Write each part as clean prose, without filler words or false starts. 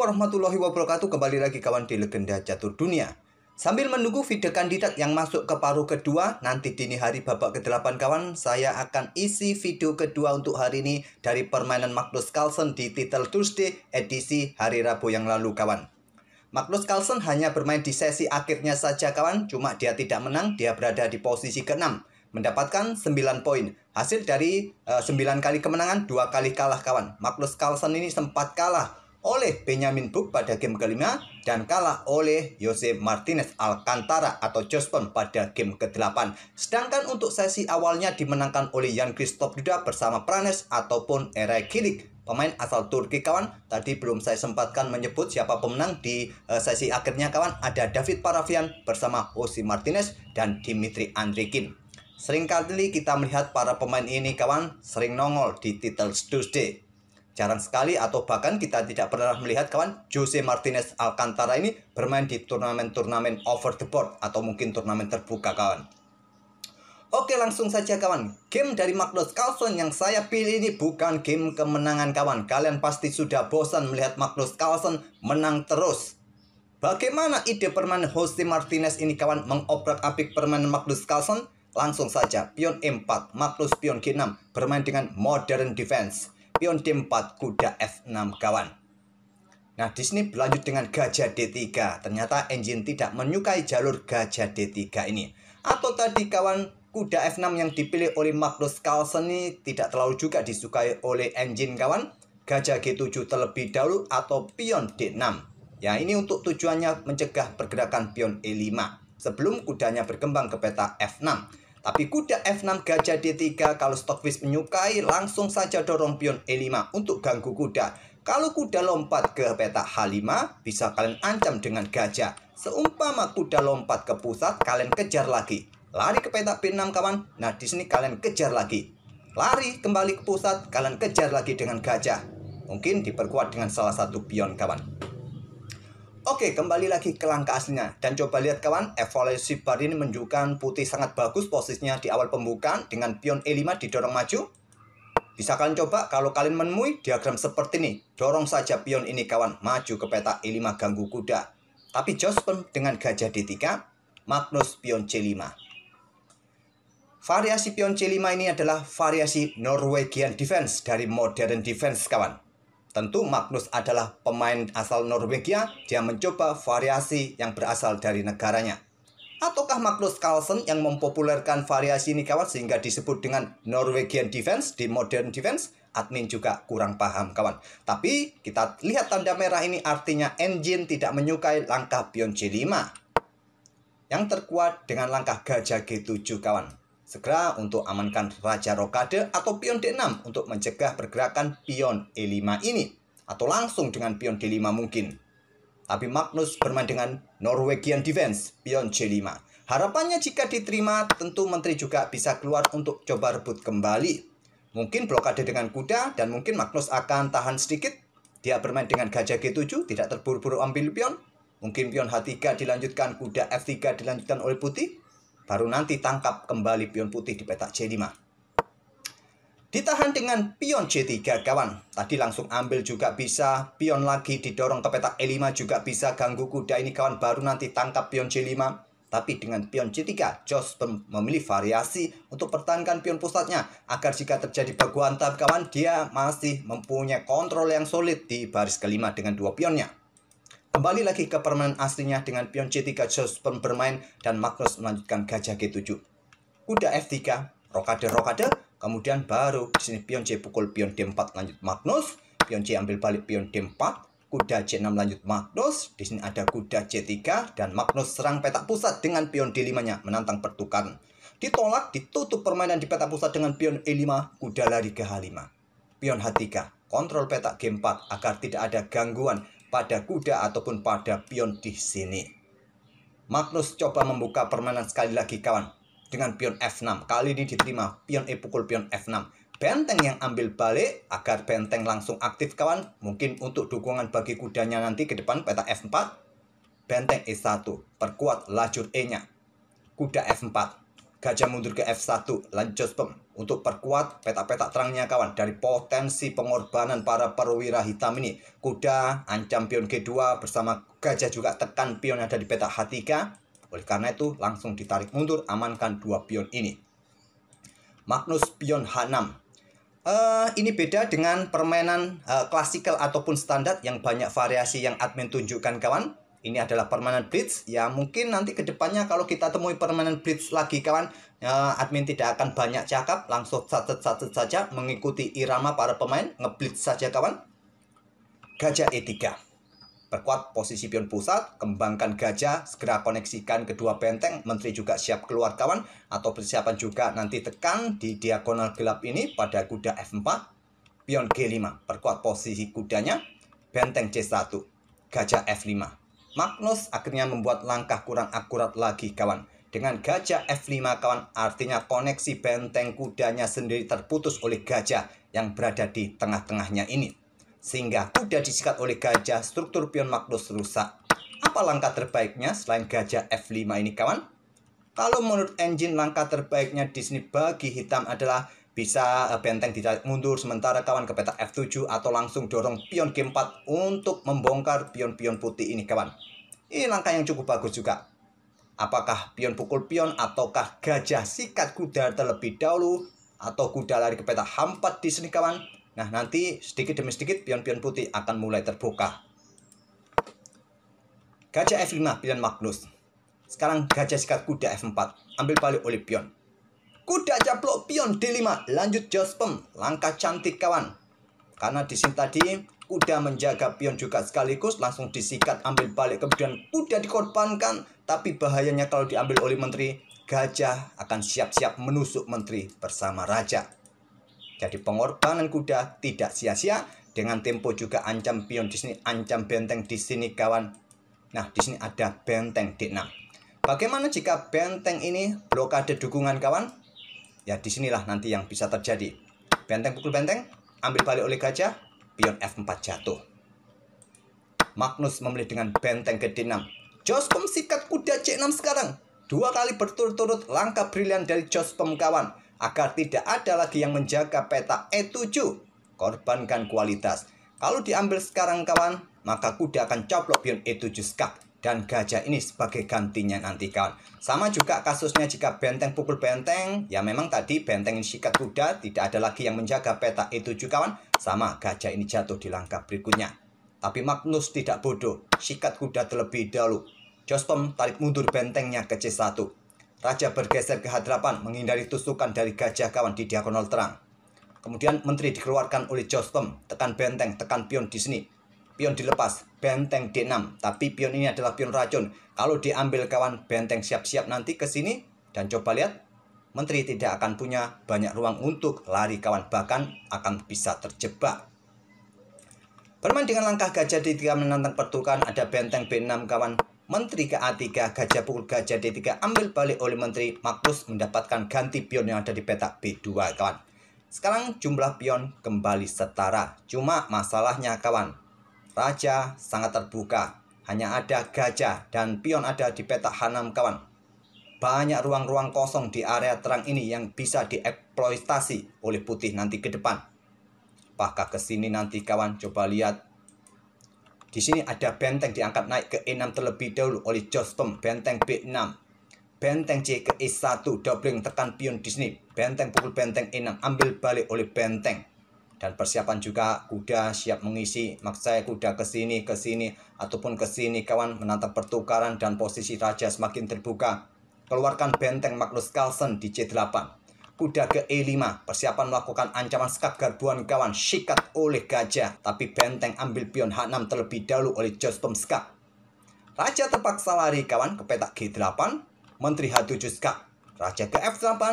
warahmatullahi wabarakatuh. Kembali lagi kawan di Legenda Catur Dunia. Sambil menunggu video kandidat yang masuk ke paruh kedua, nanti dini hari babak ke-8 kawan, saya akan isi video kedua untuk hari ini dari permainan Magnus Carlsen di Title Tuesday edisi hari Rabu yang lalu kawan. Magnus Carlsen hanya bermain di sesi akhirnya saja kawan, cuma dia tidak menang, dia berada di posisi ke-6. Mendapatkan 9 poin. Hasil dari 9 kali kemenangan, 2 kali kalah kawan. Magnus Carlsen ini sempat kalah oleh Benjamin Buk pada game kelima dan kalah oleh Jose Martinez Alcantara atau Jospin pada game ke-8. Sedangkan untuk sesi awalnya dimenangkan oleh Jan Christoph Duda bersama Pranes ataupun Eray Kilik, pemain asal Turki kawan. Tadi belum saya sempatkan menyebut siapa pemenang di sesi akhirnya kawan. Ada David Parafian bersama Jose Martinez dan Dimitri Andrikin. Seringkali kita melihat para pemain ini kawan sering nongol di Title Tuesday. Jarang sekali atau bahkan kita tidak pernah melihat kawan Jose Martinez Alcantara ini bermain di turnamen-turnamen over the board atau mungkin turnamen terbuka kawan. Oke, langsung saja kawan. Game dari Magnus Carlsen yang saya pilih ini bukan game kemenangan kawan. Kalian pasti sudah bosan melihat Magnus Carlsen menang terus. Bagaimana ide permainan Jose Martinez ini kawan mengobrak-abrik permainan Magnus Carlsen? Langsung saja, pion E4, Magnus pion G6 bermain dengan modern defense. Pion D4, kuda F6 kawan. Nah, di sini berlanjut dengan gajah D3. Ternyata engine tidak menyukai jalur gajah D3 ini. Atau tadi kawan, kuda F6 yang dipilih oleh Magnus Carlsen ini tidak terlalu juga disukai oleh engine kawan. Gajah G7 terlebih dahulu atau pion D6. Ya, ini untuk tujuannya mencegah pergerakan pion E5 sebelum kudanya berkembang ke peta F6. Tapi kuda F6 gajah D3 kalau Stockfish menyukai langsung saja dorong pion E5 untuk ganggu kuda. Kalau kuda lompat ke peta H5 bisa kalian ancam dengan gajah. Seumpama kuda lompat ke pusat kalian kejar lagi. Lari ke peta B6 kawan. Nah di sini kalian kejar lagi. Lari kembali ke pusat kalian kejar lagi dengan gajah. Mungkin diperkuat dengan salah satu pion kawan. Oke, kembali lagi ke langkah aslinya. Dan coba lihat kawan, evaluasi bar ini menunjukkan putih sangat bagus posisinya di awal pembukaan dengan pion E5 didorong maju. Bisa kalian coba kalau kalian menemui diagram seperti ini. Dorong saja pion ini kawan, maju ke peta E5 ganggu kuda. Tapi Jospin dengan gajah D3, Magnus pion C5. Variasi pion C5 ini adalah variasi Norwegian defense dari modern defense kawan. Tentu Magnus adalah pemain asal Norwegia, dia mencoba variasi yang berasal dari negaranya. Ataukah Magnus Carlsen yang mempopulerkan variasi ini kawan sehingga disebut dengan Norwegian defense di modern defense? Admin juga kurang paham kawan. Tapi kita lihat tanda merah ini artinya engine tidak menyukai langkah pion C5. Yang terkuat dengan langkah gajah G7 kawan. Segera untuk amankan Raja Rokade atau pion D6 untuk mencegah pergerakan pion E5 ini. Atau langsung dengan pion D5 mungkin. Tapi Magnus bermain dengan Norwegian defense, pion C5. Harapannya jika diterima tentu menteri juga bisa keluar untuk coba rebut kembali. Mungkin blokade dengan kuda dan mungkin Magnus akan tahan sedikit. Dia bermain dengan gajah G7, tidak terburu-buru ambil pion. Mungkin pion H3 dilanjutkan, kuda F3 dilanjutkan oleh putih. Baru nanti tangkap kembali pion putih di peta C5. Ditahan dengan pion C3 kawan. Tadi langsung ambil juga bisa. Pion lagi didorong ke peta E5 juga bisa. Ganggu kuda ini kawan. Baru nanti tangkap pion C5. Tapi dengan pion C3, Jospin memilih variasi untuk pertahankan pion pusatnya. Agar jika terjadi baku hantam kawan, dia masih mempunyai kontrol yang solid di baris kelima dengan 2 pionnya. Kembali lagi ke permainan aslinya dengan pion C3 Jospin bermain dan Magnus melanjutkan gajah G7. Kuda F3, rokade, kemudian baru di sini pion C pukul pion D4 lanjut Magnus, pion C ambil balik pion D4, kuda C6 lanjut Magnus, di sini ada kuda C3 dan Magnus serang peta pusat dengan pion D5-nya menantang pertukaran. Ditolak, ditutup permainan di peta pusat dengan pion E5, kuda lari ke H5. Pion H3, kontrol peta G4 agar tidak ada gangguan pada kuda ataupun pada pion di sini. Magnus coba membuka permainan sekali lagi kawan dengan pion F6. Kali ini diterima pion E pukul pion F6. Benteng yang ambil balik agar benteng langsung aktif kawan. Mungkin untuk dukungan bagi kudanya nanti ke depan peta F4. Benteng E1 perkuat lajur E-nya. Kuda F4. Gajah mundur ke F1 lanjut Jospin. untuk perkuat petak-petak terangnya kawan dari potensi pengorbanan para perwira hitam ini. Kuda ancam pion G2 bersama gajah juga tekan pion yang ada di petak H3. Oleh karena itu langsung ditarik mundur, amankan dua pion ini. Magnus pion H6. Ini beda dengan permainan klasikal ataupun standar yang banyak variasi yang admin tunjukkan kawan. Ini adalah permainan blitz. Ya mungkin nanti kedepannya kalau kita temui permainan blitz lagi kawan, admin tidak akan banyak cakap, langsung satu-satu saja mengikuti irama para pemain, ngeblitz saja kawan. Gajah E3. Perkuat posisi pion pusat, kembangkan gajah, segera koneksikan kedua benteng, menteri juga siap keluar kawan, atau persiapan juga nanti tekan di diagonal gelap ini pada kuda F4, pion G5, perkuat posisi kudanya, benteng C1, gajah F5. Magnus akhirnya membuat langkah kurang akurat lagi kawan. Dengan gajah F5 kawan, artinya koneksi benteng kudanya sendiri terputus oleh gajah yang berada di tengah-tengahnya ini. Sehingga kuda disikat oleh gajah, struktur pion Magnus rusak. Apa langkah terbaiknya selain gajah F5 ini kawan? Kalau menurut engine langkah terbaiknya di sini bagi hitam adalah bisa benteng ditarik mundur sementara kawan ke petak F7 atau langsung dorong pion G4 untuk membongkar pion-pion putih ini kawan. Ini langkah yang cukup bagus juga. Apakah pion pukul pion ataukah gajah sikat kuda terlebih dahulu atau kuda lari ke petak H4 di sini kawan? Nah, nanti sedikit demi sedikit pion-pion putih akan mulai terbuka. Gajah F5 pilihan Magnus. Sekarang gajah sikat kuda F4, ambil balik oleh pion. Kuda caplok pion D5, lanjut Jospem, langkah cantik kawan. Karena di sini tadi kuda menjaga pion juga sekaligus langsung disikat, ambil balik, kemudian kuda dikorbankan. Tapi bahayanya kalau diambil oleh menteri, gajah akan siap-siap menusuk menteri bersama raja. Jadi pengorbanan kuda tidak sia-sia. Dengan tempo juga ancam pion di sini, ancam benteng di sini kawan. Nah, di sini ada benteng D6. Bagaimana jika benteng ini blokade dukungan kawan? Ya, disinilah nanti yang bisa terjadi. Benteng pukul benteng, ambil balik oleh gajah, pion F4 jatuh. Magnus memilih dengan benteng ke D6. Jospem sikat kuda C6 sekarang. 2 kali berturut-turut langkah brilian dari Jospem kawan. Agar tidak ada lagi yang menjaga petak E7. Korbankan kualitas. Kalau diambil sekarang kawan, maka kuda akan coplok pion E7 skak. Dan gajah ini sebagai gantinya nanti kawan. Sama juga kasusnya jika benteng pukul benteng. Ya memang tadi benteng ini sikat kuda. Tidak ada lagi yang menjaga peta E7 kawan. Sama gajah ini jatuh di langkah berikutnya. Tapi Magnus tidak bodoh. Sikat kuda terlebih dahulu. Jospem tarik mundur bentengnya ke C1. Raja bergeser ke H8 menghindari tusukan dari gajah kawan di diagonal terang. Kemudian menteri dikeluarkan oleh Jospem. Tekan benteng, tekan pion di sini. Pion dilepas, benteng D6. Tapi pion ini adalah pion racun. Kalau diambil kawan, benteng siap-siap nanti ke sini. Dan coba lihat, menteri tidak akan punya banyak ruang untuk lari kawan. Bahkan akan bisa terjebak. Bermain dengan langkah gajah D3 menantang pertukaran, ada benteng B6 kawan. Menteri ke A3, gajah pukul gajah D3, ambil balik oleh menteri. Magnus mendapatkan ganti pion yang ada di petak B2 kawan. Sekarang jumlah pion kembali setara. Cuma masalahnya kawan, raja sangat terbuka. Hanya ada gajah dan pion ada di petak H6 kawan. Banyak ruang-ruang kosong di area terang ini yang bisa dieksploitasi oleh putih nanti ke depan. Apakah ke sini nanti kawan? Coba lihat. Di sini ada benteng diangkat naik ke E6 terlebih dahulu oleh Jospem. Benteng B6. Benteng C ke E1. Doubling tekan pion di sini. Benteng pukul benteng E6. Ambil balik oleh benteng. Dan persiapan juga kuda siap mengisi. Maksud saya kuda ke sini, ataupun ke sini kawan. Menantang pertukaran dan posisi raja semakin terbuka. Keluarkan benteng Magnus Carlsen di C8. Kuda ke E5, persiapan melakukan ancaman skak garbuan kawan, sikat oleh gajah. Tapi benteng ambil pion H6 terlebih dahulu oleh Jospem skak. Raja terpaksa lari kawan ke petak G8, menteri H7 skak. Raja ke F8,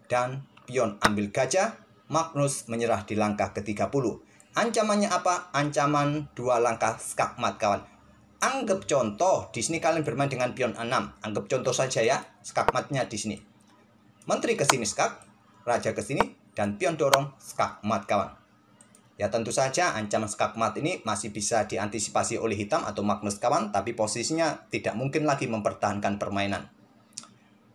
dan pion ambil gajah. Magnus menyerah di langkah ke-30. Ancamannya apa? Ancaman 2 langkah skak mat kawan. Anggap contoh, di sini kalian bermain dengan pion A6. Anggap contoh saja ya, skak matnya di sini. Menteri ke sini skak. Raja ke sini dan pion dorong skak mat kawan. Ya tentu saja ancaman skak mat ini masih bisa diantisipasi oleh hitam atau Magnus kawan, tapi posisinya tidak mungkin lagi mempertahankan permainan.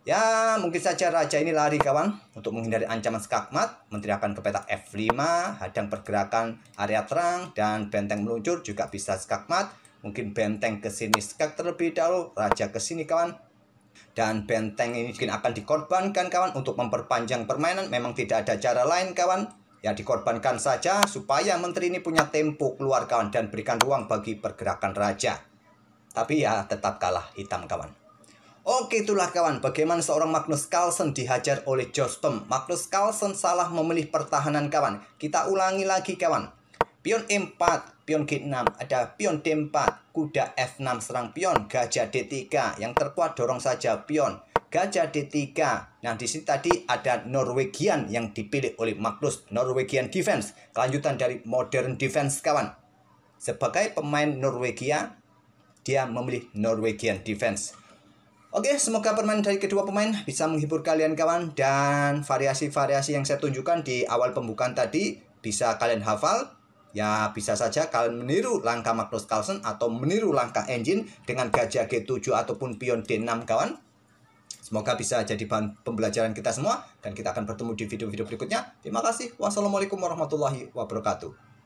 Ya, mungkin saja raja ini lari kawan untuk menghindari ancaman skakmat, menteriakan ke petak F5, hadang pergerakan area terang, dan benteng meluncur juga bisa skakmat. Mungkin benteng ke sini skak terlebih dahulu, raja ke sini kawan. Dan benteng ini mungkin akan dikorbankan kawan untuk memperpanjang permainan, memang tidak ada cara lain kawan. Ya dikorbankan saja supaya menteri ini punya tempo keluar kawan dan berikan ruang bagi pergerakan raja. Tapi ya tetap kalah hitam kawan. Oke, itulah kawan, bagaimana seorang Magnus Carlsen dihajar oleh Jostom. Magnus Carlsen salah memilih pertahanan kawan. Kita ulangi lagi kawan. Pion E4, pion G6, ada pion D4, kuda F6 serang pion, gajah D3. Yang terkuat dorong saja pion, gajah D3. Nah, di sini tadi ada Norwegian yang dipilih oleh Magnus, Norwegian Defense. Kelanjutan dari Modern Defense kawan. Sebagai pemain Norwegia, dia memilih Norwegian Defense. Oke, semoga permainan dari kedua pemain bisa menghibur kalian kawan. Dan variasi-variasi yang saya tunjukkan di awal pembukaan tadi bisa kalian hafal. Ya, bisa saja kalian meniru langkah Magnus Carlsen atau meniru langkah engine dengan gajah G7 ataupun pion D6 kawan. Semoga bisa jadi bahan pembelajaran kita semua. Dan kita akan bertemu di video-video berikutnya. Terima kasih. Wassalamualaikum warahmatullahi wabarakatuh.